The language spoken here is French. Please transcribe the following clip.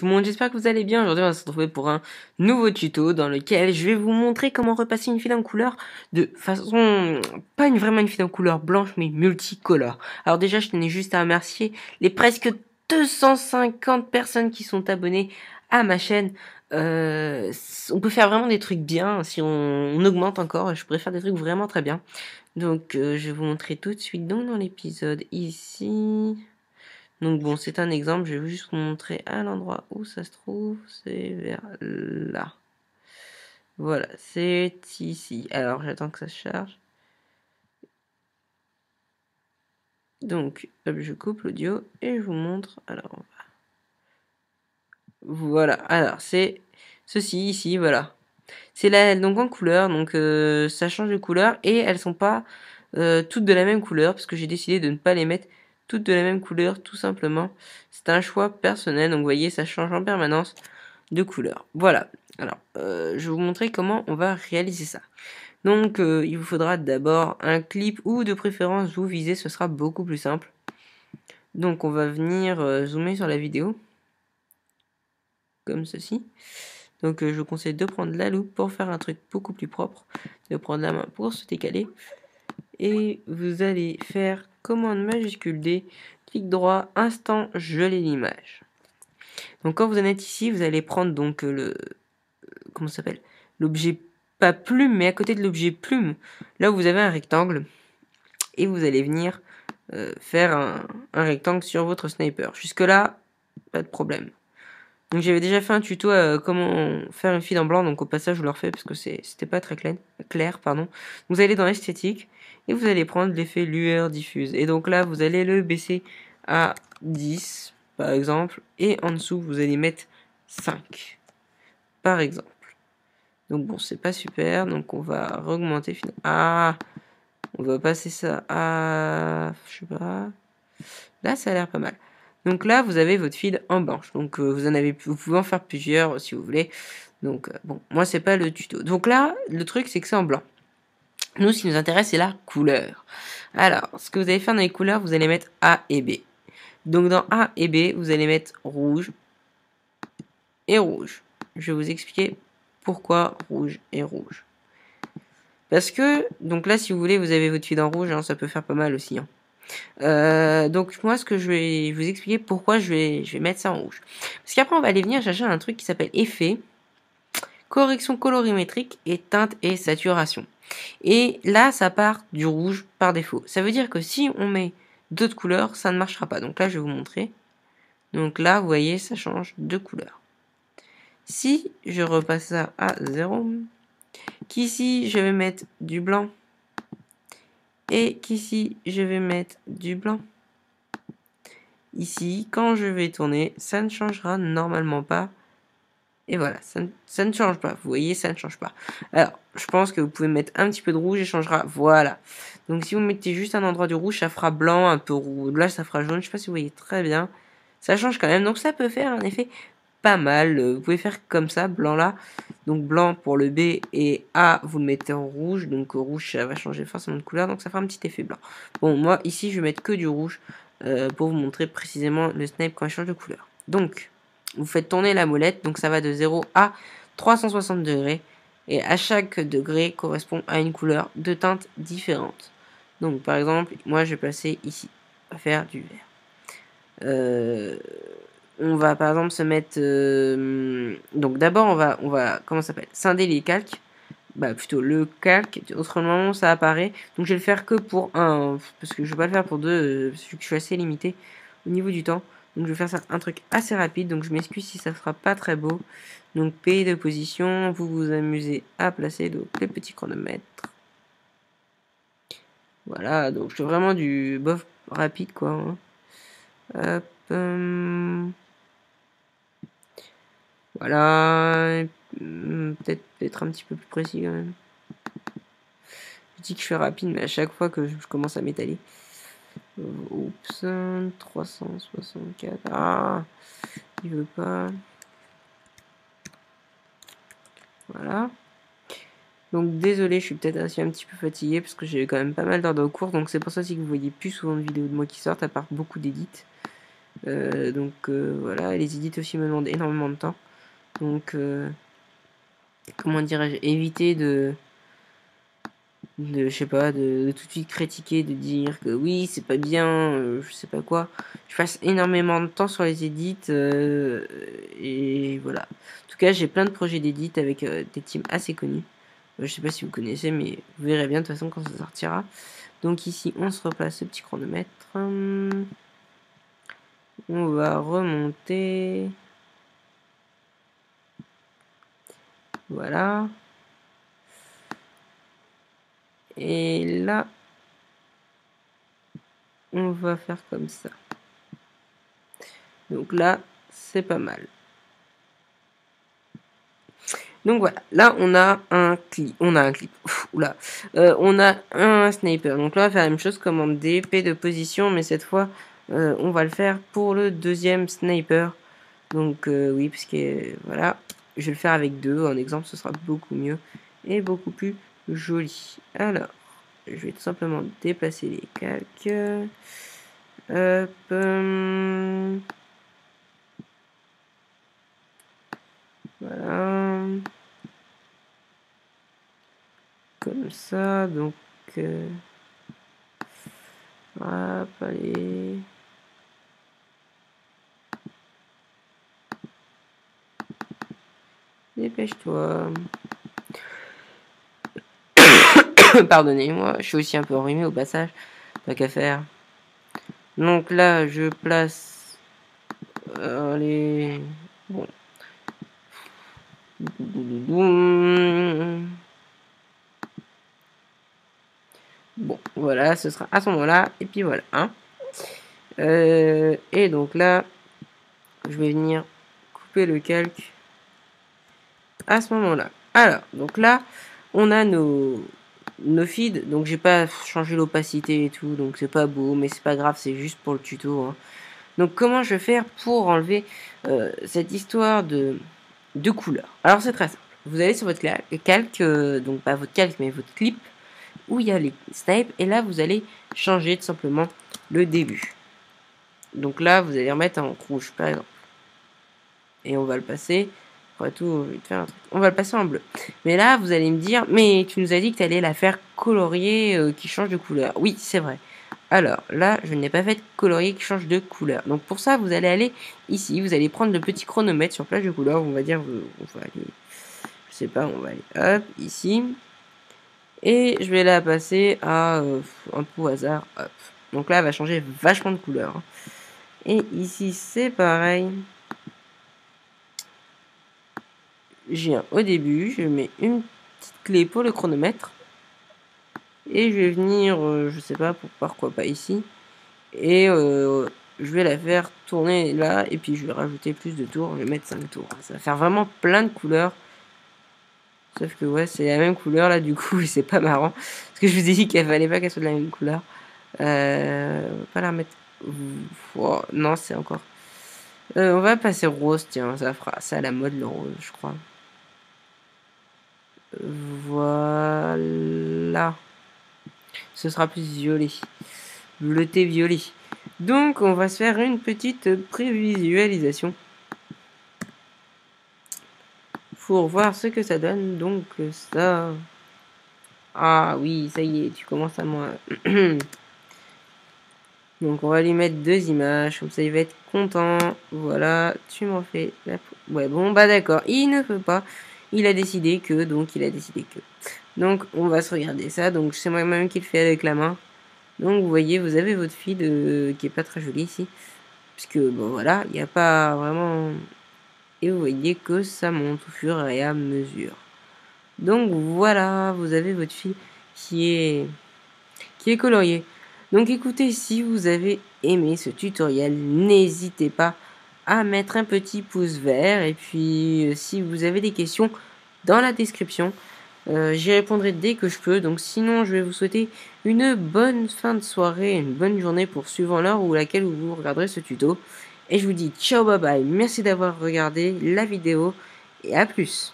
tout le monde, j'espère que vous allez bien. Aujourd'hui on va se retrouver pour un nouveau tuto dans lequel je vais vous montrer comment repasser une fille en couleur de façon, pas vraiment une fille en couleur blanche mais multicolore. Alors déjà je tenais juste à remercier les presque 250 personnes qui sont abonnées à ma chaîne. On peut faire vraiment des trucs bien si on augmente encore, je pourrais faire des trucs vraiment très bien. Donc je vais vous montrer tout de suite donc dans l'épisode ici. Donc bon, c'est un exemple, je vais juste vous montrer à l'endroit où ça se trouve, c'est vers là. Voilà, c'est ici. Alors j'attends que ça se charge. Donc, hop, je coupe l'audio et je vous montre. Alors, voilà, alors c'est ceci ici, voilà. C'est là, donc en couleur, donc ça change de couleur et elles sont pas toutes de la même couleur parce que j'ai décidé de ne pas les mettre toutes de la même couleur tout simplement. C'est un choix personnel, donc vous voyez ça change en permanence de couleur. Voilà, alors je vais vous montrer comment on va réaliser ça. Donc il vous faudra d'abord un clip ou de préférence vous visez, ce sera beaucoup plus simple. Donc on va venir zoomer sur la vidéo comme ceci. Donc je vous conseille de prendre la loupe pour faire un truc beaucoup plus propre, de prendre la main pour se décaler. Et vous allez faire commande majuscule D, clic droit, instant geler l'image. Donc quand vous en êtes ici, vous allez prendre donc comment ça s'appelle, l'objet pas plume, mais à côté de l'objet plume, là où vous avez un rectangle, et vous allez venir faire un rectangle sur votre sniper. Jusque là, pas de problème. Donc j'avais déjà fait un tuto à comment faire une fille en blanc, donc au passage je vous le refais parce que c'était pas très clair, pardon. Vous allez dans esthétique et vous allez prendre l'effet lueur diffuse. Et donc là vous allez le baisser à 10 par exemple, et en dessous vous allez mettre 5 par exemple. Donc bon, c'est pas super, donc on va augmenter. Ah, on va passer ça à, je sais pas. Là ça a l'air pas mal. Donc là, vous avez votre feed en blanche. Donc vous pouvez en faire plusieurs si vous voulez. Donc bon, moi c'est pas le tuto. Donc là, le truc c'est que c'est en blanc. Nous, ce qui nous intéresse, c'est la couleur. Alors, ce que vous allez faire dans les couleurs, vous allez mettre A et B. Donc dans A et B, vous allez mettre rouge et rouge. Je vais vous expliquer pourquoi rouge et rouge. Parce que, donc là, si vous voulez, vous avez votre feed en rouge, hein, ça peut faire pas mal aussi. Hein. Donc moi ce que je vais vous expliquer pourquoi je vais mettre ça en rouge. Parce qu'après on va aller venir chercher un truc qui s'appelle effet, correction colorimétrique et teinte et saturation. Et là ça part du rouge par défaut. Ça veut dire que si on met d'autres couleurs, ça ne marchera pas. Donc là je vais vous montrer. Donc là vous voyez ça change de couleur. Si je repasse ça à 0, qu'ici je vais mettre du blanc et qu'ici je vais mettre du blanc. Ici, quand je vais tourner, ça ne changera normalement pas. Et voilà, ça ne change pas. Vous voyez, ça ne change pas. Alors, je pense que vous pouvez mettre un petit peu de rouge et changera. Voilà. Donc, si vous mettez juste un endroit du rouge, ça fera blanc, un peu rouge. Là, ça fera jaune. Je ne sais pas si vous voyez très bien. Ça change quand même. Donc, ça peut faire un effet pas mal. Vous pouvez faire comme ça, blanc là. Donc, blanc pour le B et A, vous le mettez en rouge. Donc, rouge, ça va changer forcément de couleur. Donc, ça fera un petit effet blanc. Bon, moi, ici, je vais mettre que du rouge. Pour vous montrer précisément le snipe quand il change de couleur. Donc, vous faites tourner la molette, donc ça va de 0 à 360 degrés, et à chaque degré correspond à une couleur de teinte différente. Donc, par exemple, moi je vais passer ici, à faire du vert. On va par exemple se mettre... donc d'abord, on va comment ça s'appelle, scinder les calques. Bah plutôt le calque, autrement ça apparaît. Donc je vais le faire que pour un, parce que je vais pas le faire pour deux, parce que je suis assez limité au niveau du temps. Donc je vais faire ça un truc assez rapide, donc je m'excuse si ça sera pas très beau. Donc P de position, vous vous amusez à placer donc le petit chronomètre. Voilà, donc je fais vraiment du bof rapide quoi. Hein. Hop, voilà, peut-être un petit peu plus précis quand même. Je dis que je fais rapide, mais à chaque fois que je commence à m'étaler. Oups, 364. Ah, il veut pas. Voilà. Donc désolé, je suis peut-être aussi un petit peu fatigué parce que j'ai quand même pas mal d'heures de cours. Donc c'est pour ça aussi que vous voyez plus souvent de vidéos de moi qui sortent, à part beaucoup d'édits. Voilà, les edits aussi me demandent énormément de temps. Donc, comment dirais-je, éviter je sais pas, de tout de suite critiquer, de dire que oui, c'est pas bien, je sais pas quoi. Je passe énormément de temps sur les edits, et voilà. En tout cas, j'ai plein de projets d'édits avec des teams assez connus. Je sais pas si vous connaissez, mais vous verrez bien de toute façon quand ça sortira. Donc ici, on se replace ce petit chronomètre. On va remonter. Voilà. Et là, on va faire comme ça. Donc là, c'est pas mal. Donc voilà, là on a un clip, on a un sniper. Donc là on va faire la même chose, commande D, P de position, mais cette fois on va le faire pour le deuxième sniper. Donc oui, parce que voilà, je vais le faire avec deux, en exemple ce sera beaucoup mieux et beaucoup plus joli. Alors, je vais tout simplement déplacer les calques. Hop. Voilà. Comme ça, donc... hop, allez. Dépêche-toi. Pardonnez-moi, je suis aussi un peu enrhumé au passage. Pas qu'à faire. Donc là, je place... allez... Bon. Bon, voilà, ce sera à ce moment-là. Et puis voilà. Hein. Et donc là, je vais venir couper le calque à ce moment-là. Alors, donc là, on a nos feeds. Donc j'ai pas changé l'opacité et tout, donc c'est pas beau, mais c'est pas grave, c'est juste pour le tuto. Hein. Donc comment je vais faire pour enlever cette histoire de couleurs? Alors c'est très simple. Vous allez sur votre calque, donc pas votre calque, mais votre clip, où il y a les snipes, et là vous allez changer tout simplement le début. Donc là, vous allez remettre en rouge, par exemple. Et on va le passer. Après tout, je vais te faire un truc. On va le passer en bleu. Mais là, vous allez me dire, mais tu nous as dit que tu allais la faire colorier qui change de couleur. Oui, c'est vrai. Alors, là, je n'ai pas fait colorier qui change de couleur. Donc pour ça, vous allez aller ici. Vous allez prendre le petit chronomètre sur plage de couleur. On va dire, on va aller, je sais pas, on va aller, hop, ici. Et je vais la passer à un peu au hasard. Hop. Donc là, elle va changer vachement de couleur. Et ici, c'est pareil. J'ai un au début, je mets une petite clé pour le chronomètre. Et je vais venir, je sais pas, pourquoi pas ici. Et je vais la faire tourner là. Et puis je vais rajouter plus de tours. Je vais mettre 5 tours. Ça va faire vraiment plein de couleurs. Sauf que ouais, c'est la même couleur là du coup. C'est pas marrant. Parce que je vous ai dit qu'elle fallait pas qu'elle soit de la même couleur. Pas la remettre. Oh, non, c'est encore. On va passer rose, tiens, ça fera ça à la mode le rose, je crois. Voilà. Ce sera plus violet. Bleuté violet. Donc on va se faire une petite prévisualisation. Pour voir ce que ça donne. Donc ça. Ah oui, ça y est, tu commences à moi. Donc on va lui mettre deux images, comme ça il va être content. Voilà, tu m'en fais la... Ouais, bon, bah d'accord, il ne peut pas. Il a décidé que, donc il a décidé que. Donc on va se regarder ça, donc c'est moi-même qui le fais avec la main. Donc vous voyez, vous avez votre feed qui est pas très joli ici. Puisque, bon voilà, il n'y a pas vraiment... Et vous voyez que ça monte au fur et à mesure. Donc voilà, vous avez votre feed qui est colorié. Donc écoutez, si vous avez aimé ce tutoriel, n'hésitez pas à mettre un petit pouce vert. Et puis si vous avez des questions, dans la description, j'y répondrai dès que je peux. Donc sinon, je vais vous souhaiter une bonne fin de soirée, une bonne journée pour suivant l'heure où laquelle vous regarderez ce tuto. Et je vous dis ciao, bye bye, merci d'avoir regardé la vidéo et à plus.